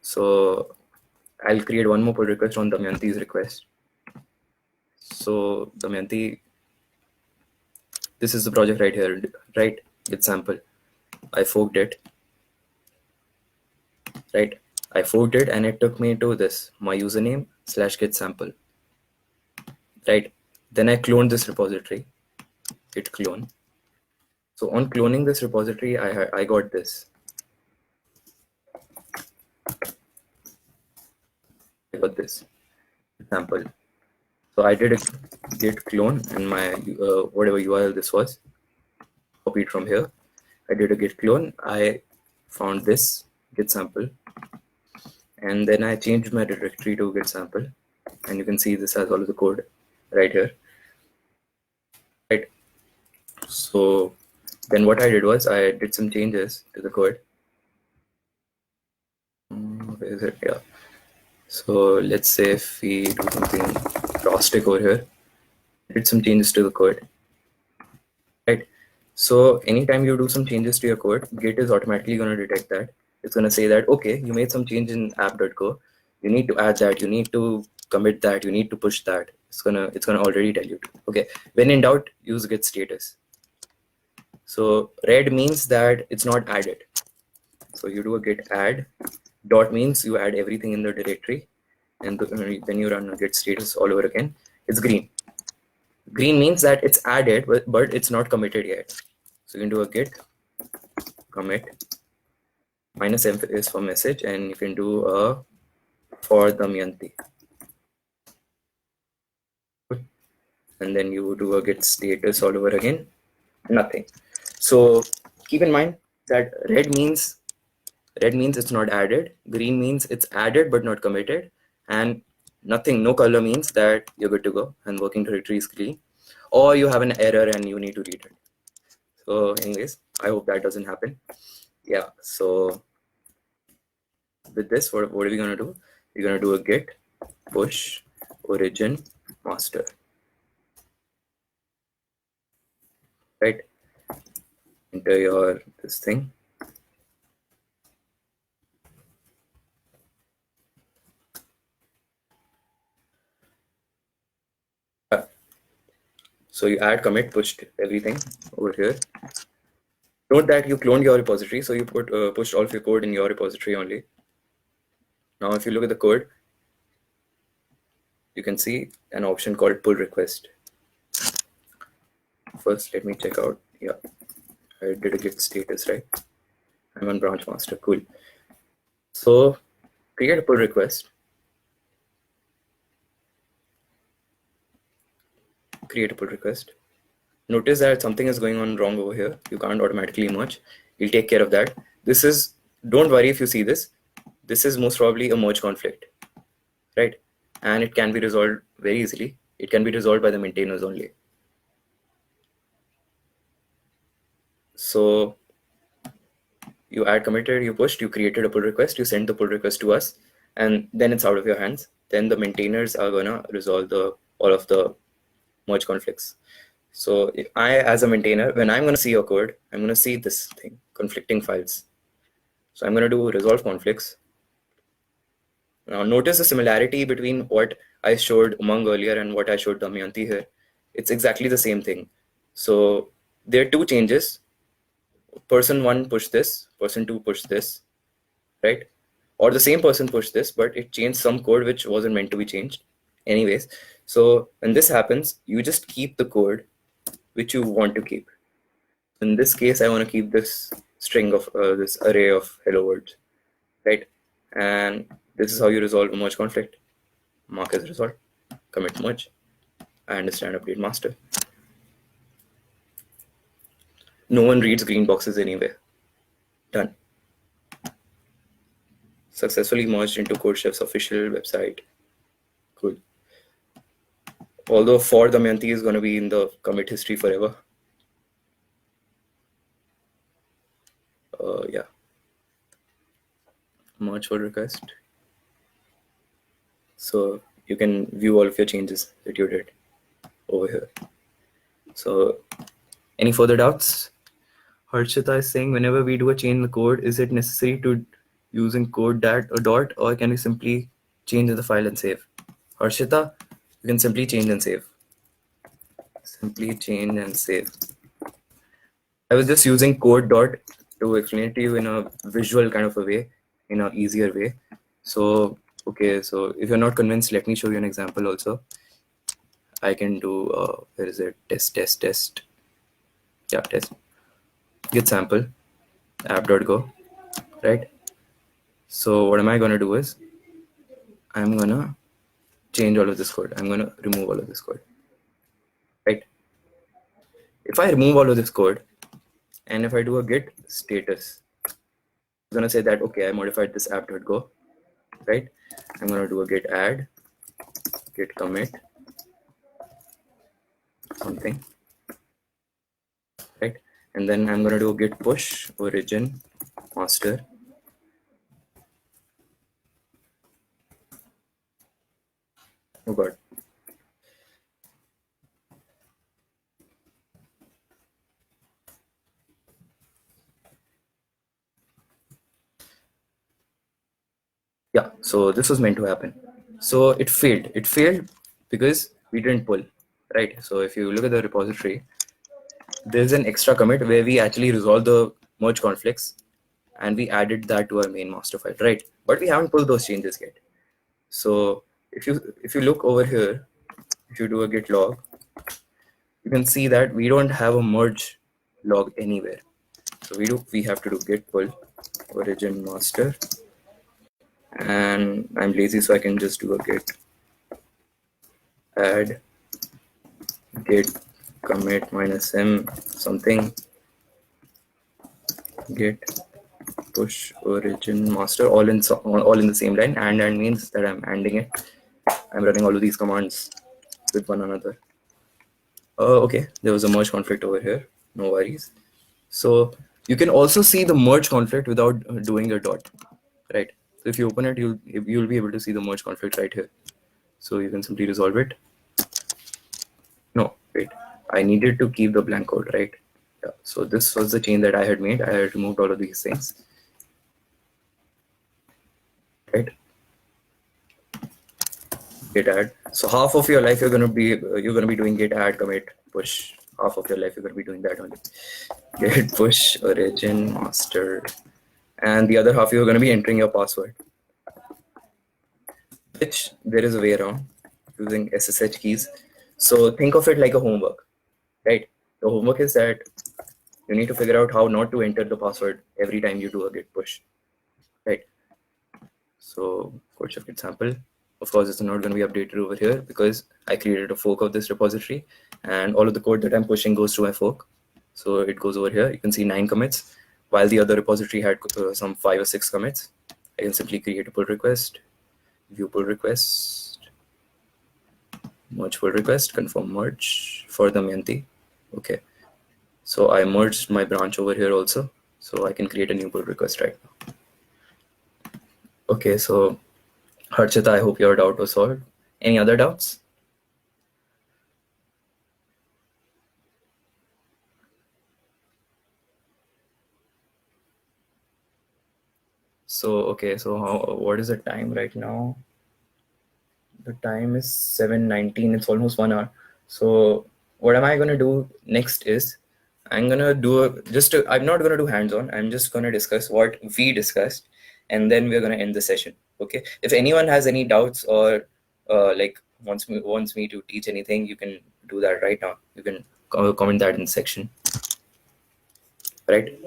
So I'll create one more pull request on Damayanti's request. So Damayanti, this is the project right here, right? Git sample. I forked it, right? I forked it and it took me to this, my username /git sample, right? Then I cloned this repository, git clone. So on cloning this repository, I got this. I got this sample. So I did a git clone and my whatever URL this was, copied from here. I did a git clone. I found this git sample, and then I changed my directory to git sample, and you can see this has all of the code right here, right? So then what I did was I did some changes to the code. Where is it? Yeah. So let's say if we do something drastic over here, did some changes to the code, right? So anytime you do some changes to your code, Git is automatically going to detect that. It's going to say that, okay, you made some change in app.go. You need to add that. You need to commit that. You need to push that. It's gonna already tell you. Okay. When in doubt, use Git status. So red means that it's not added. So you do a git add. Dot means you add everything in the directory, and then you run a git status all over again. It's green. Green means that it's added, but it's not committed yet. So you can do a git commit -m is for message, and you can do a for Damayanti, and then you do a git status all over again. Nothing. So keep in mind that red means it's not added, green means it's added but not committed, and nothing, no color means that you're good to go and working directory is clean, or you have an error and you need to read it. So anyways, I hope that doesn't happen. Yeah, so with this, what are we going to do? We're going to do a git push origin master, right? Enter your this thing. So you add commit pushed everything over here. Note that you cloned your repository, so you put pushed all of your code in your repository only. Now, if you look at the code, you can see an option called pull request. First, let me check out. Yeah, I did a git status, right? I'm on branch master. Cool. So create a pull request. Create a pull request. Notice that something is going on wrong over here. You can't automatically merge. We'll take care of that. This is, don't worry if you see this. This is most probably a merge conflict, right? And it can be resolved very easily. It can be resolved by the maintainers only. So you add committed, you pushed, you created a pull request, you send the pull request to us, and then it's out of your hands. Then the maintainers are gonna resolve all of the merge conflicts. So if I, as a maintainer, when I'm gonna see your code, I'm gonna see this thing, conflicting files. So I'm gonna do resolve conflicts. Now notice the similarity between what I showed Umang earlier and what I showed Damayanti here. It's exactly the same thing. So there are two changes. Person 1 pushed this, person 2 pushed this, right? Or the same person pushed this, but it changed some code which wasn't meant to be changed. Anyways, so when this happens, you just keep the code which you want to keep. In this case, I want to keep this string of this array of hello words, right? And this is how you resolve a merge conflict. Mark as resolved, commit merge. I understand update master. No one reads green boxes anyway. Done. Successfully merged into CodeChef's official website. Cool. Although for Damayanti is going to be in the commit history forever. Yeah. Merge pull request. So you can view all of your changes that you did over here. So any further doubts? Harshita is saying, whenever we do a change in the code, is it necessary to using code that a dot, or can we simply change in the file and save? Harshita, you can simply change and save. Simply change and save. I was just using code dot to explain it to you in a visual kind of a way, in an easier way. So, okay, so if you're not convinced, let me show you an example also. I can do, where is it? Test. Yeah, test. Git sample, app.go, right? So what am I going to do is, I'm going to change all of this code. I'm going to remove all of this code, right? If I remove all of this code, and if I do a git status, I'm going to say that, okay, I modified this app.go, right? I'm going to do a git add, git commit, something, right? And then I'm going to do a git push origin master. Oh God. Yeah, so this was meant to happen. So it failed. It failed because we didn't pull, right? So if you look at the repository, there's an extra commit where we actually resolve the merge conflicts and we added that to our main master file, right? But we haven't pulled those changes yet. So if you look over here, if you do a git log, you can see that we don't have a merge log anywhere. So we have to do git pull origin master, and I'm lazy, so I can just do a git add git commit -m something git push origin master, all in the same line. And means that I'm ending it. I'm running all of these commands with one another. Okay, there was a merge conflict over here. No worries. So you can also see the merge conflict without doing a dot, right? So if you open it, you'll be able to see the merge conflict right here. So you can simply resolve it. No, wait, I needed to keep the blank code, right? Yeah. So this was the change that I had made. I had removed all of these things, right? Git add. So half of your life you're gonna be doing git add, commit, push. Half of your life you're gonna be doing that only. Git push, origin, master, and the other half you're gonna be entering your password, which there is a way around using SSH keys. So think of it like a homework, right? The homework is that you need to figure out how not to enter the password every time you do a git push, right? So CodeChef-VIT sample. Of course, it's not going to be updated over here because I created a fork of this repository, and all of the code that I'm pushing goes to my fork. So it goes over here. You can see 9 commits, while the other repository had some 5 or 6 commits. I can simply create a pull request, view pull request, merge pull request, confirm merge for the Damayanti. Okay. So I merged my branch over here also. So I can create a new pull request right now. Okay, so Harshita, I hope your doubt was solved. Any other doubts? So, okay, so what is the time right now? The time is 7:19. It's almost 1 hour. So what am I going to do next is I'm going to do I'm not going to do hands-on. I'm just going to discuss what we discussed, and then we're going to end the session. Okay. If anyone has any doubts or like wants me to teach anything, you can do that right now. You can comment that in the section. Right.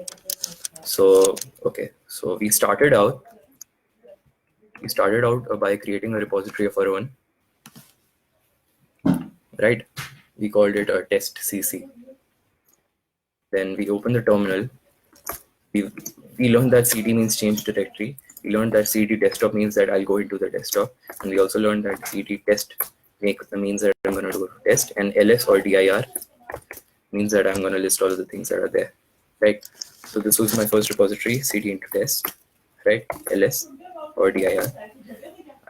So, okay. So we started out by creating a repository of our own. Right. We called it a test CC. Then we opened the terminal. We learned that CD means change directory. We learned that CD desktop means that I'll go into the desktop. And we also learned that CD test means that I'm going to do a test. And LS or dir means that I'm going to list all of the things that are there. Right. So this was my first repository, CD into test. Right. LS or dir.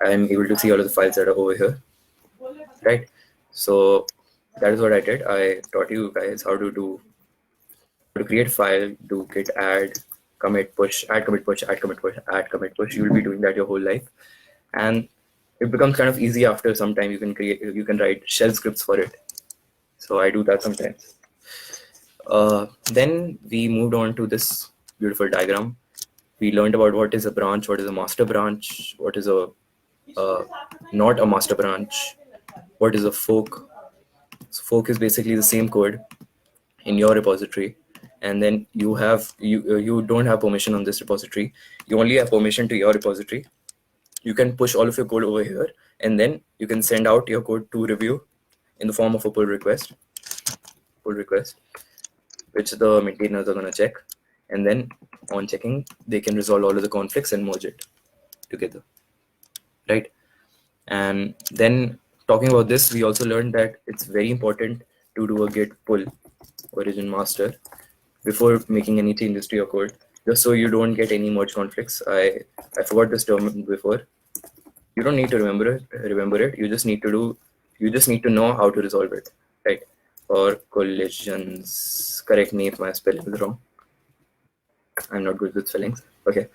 I'm able to see all of the files that are over here. Right. So that is what I did. I taught you guys how to create a file, do git add, commit push, add commit push, add commit push, add commit push. You will be doing that your whole life, and it becomes kind of easy after some time. You can write shell scripts for it. So I do that sometimes. Then we moved on to this beautiful diagram. We learned about what is a branch, what is a master branch, what is a not a master branch, what is a fork. So fork is basically the same code in your repository, and then you don't have permission on this repository. You only have permission to your repository. You can push all of your code over here, and then you can send out your code to review in the form of a pull request, which the maintainers are going to check, and then on checking they can resolve all of the conflicts and merge it together, right? And then talking about this, we also learned that it's very important to do a git pull origin master before making any changes to your code, just so you don't get any merge conflicts. I forgot this term before. You don't need to remember it. You just need to know how to resolve it, right? Or collisions. Correct me if my spelling is wrong. I'm not good with spellings. Okay.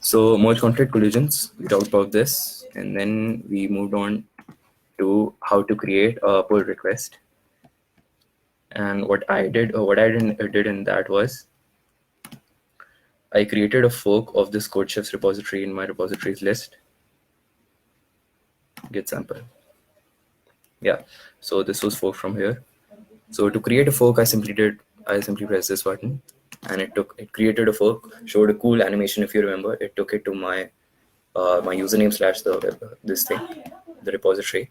So merge conflict collisions. We talked about this, and then we moved on to how to create a pull request. And what I did in that was I created a fork of this CodeChef's repository in my repositories list. Git sample. Yeah. So this was fork from here. So to create a fork, I simply pressed this button, and it created a fork, showed a cool animation. If you remember, it took it to my my username / the repository,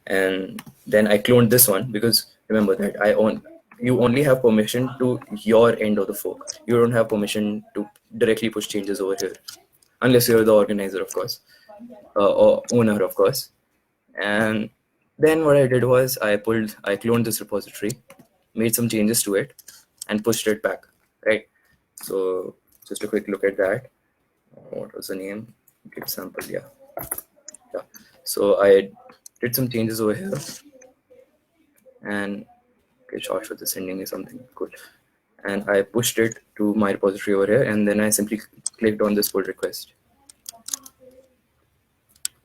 and then I cloned this one, because remember that you only have permission to your end of the fork. You don't have permission to directly push changes over here, unless you're the organizer, of course, or owner, of course. And then what I did was I cloned this repository, made some changes to it, and pushed it back, right? So just a quick look at that. What was the name? Git sample, yeah. So I did some changes over here, and okay, Josh was sending me something cool, and I pushed it to my repository over here, and then I simply clicked on this pull request.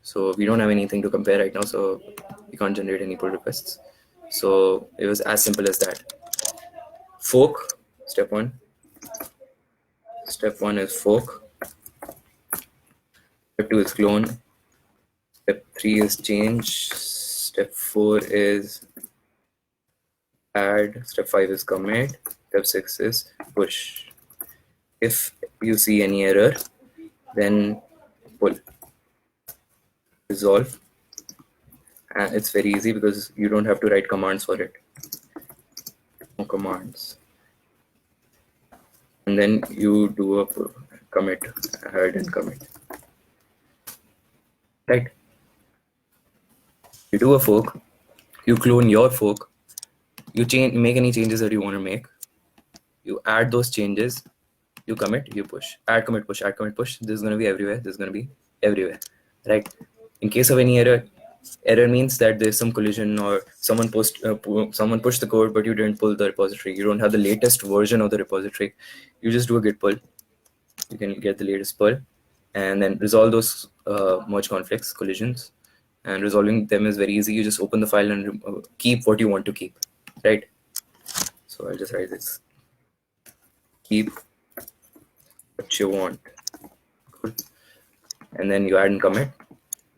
So we don't have anything to compare right now, so we can't generate any pull requests. So it was as simple as that. Fork, step one. Step one is fork. Step two is clone. Step three is change. Step four is add. Step five is commit. Step six is push. If you see any error, then pull. Resolve. And it's very easy because you don't have to write commands for it. No commands. And then you do a commit, add and commit. Right? You do a fork, you clone your fork, you make any changes that you want to make, you add those changes, you commit, you push, add, commit, push, add, commit, push. This is going to be everywhere. This is going to be everywhere, right? In case of any error, error means that there's some collision or someone pushed the code, but you didn't pull the repository. You don't have the latest version of the repository. You just do a git pull. You can get the latest pull, and then resolve those merge conflicts, collisions. And resolving them is very easy. You just open the file and keep what you want to keep, right? So I'll just write this. Keep what you want. Cool. And then you add and commit,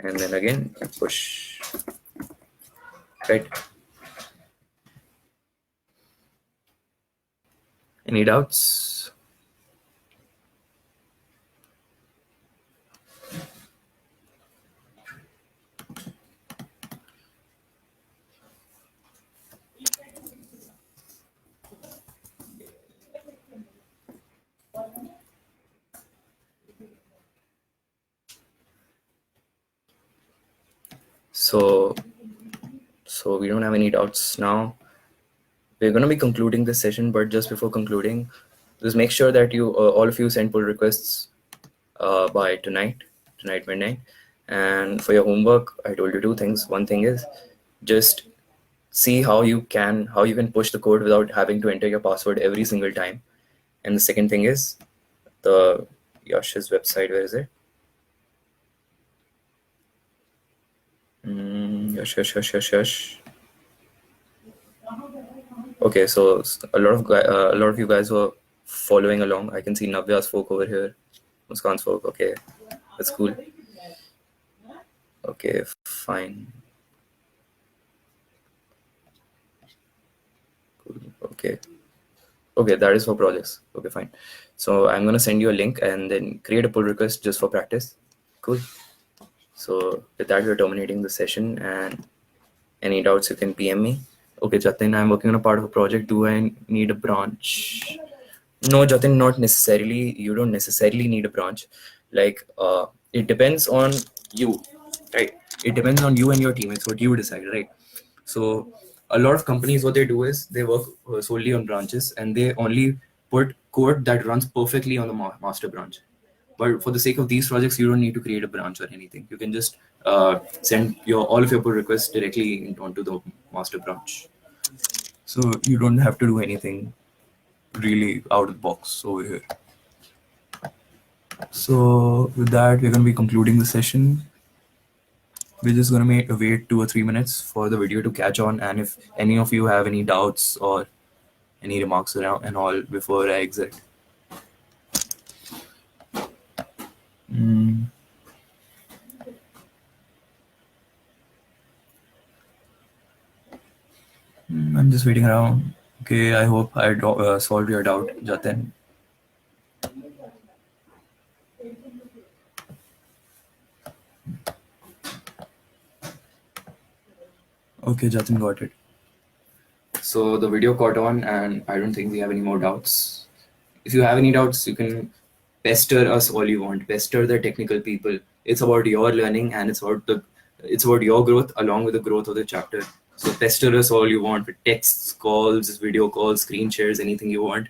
and then again you push, right? Any doubts? So we don't have any doubts now. We're going to be concluding this session, but just before concluding, just make sure that you all of you send pull requests by tonight midnight. And for your homework, I told you two things. One thing is just see how you can push the code without having to enter your password every single time. And the second thing is the Yash's website. Where is it? Yash. Okay, so a lot of you guys were following along. I can see Navya's folk over here, Muskan's folk. Okay, that's cool. Okay, fine. Cool. Okay, that is for projects. Okay, fine. So I'm gonna send you a link and then create a pull request just for practice. Cool. So with that, we're terminating the session, and any doubts you can PM me. Okay, Jatin, I'm working on a part of a project. Do I need a branch? No, Jatin, not necessarily. You don't necessarily need a branch. Like, it depends on you, right? It depends on you and your team. It's what you decide, right? So a lot of companies, what they do is they work solely on branches, and they only put code that runs perfectly on the master branch. But for the sake of these projects, you don't need to create a branch or anything. You can just send all of your pull requests directly onto the master branch. So you don't have to do anything really out of the box over here. So with that, we're going to be concluding the session. We're just going to wait 2 or 3 minutes for the video to catch on. And if any of you have any doubts or any remarks around and all before I exit. I'm just waiting around. Okay, I hope I solved your doubt, Jatin. Okay, Jatin got it. So the video caught on, and I don't think we have any more doubts. If you have any doubts, you can pester us all you want. Pester the technical people. It's about your learning, and it's about your growth along with the growth of the chapter. So pester us all you want with texts, calls, video calls, screen shares, anything you want.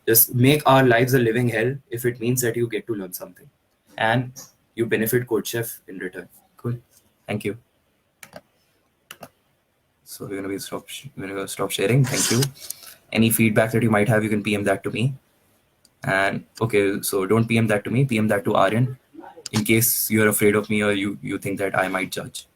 Just make our lives a living hell if it means that you get to learn something. And you benefit CodeChef in return. Cool. Thank you. So we're gonna stop sharing. Thank you. Any feedback that you might have, you can PM that to me. And okay, so don't PM that to me. PM that to Aryan, in case you're afraid of me or you think that I might judge.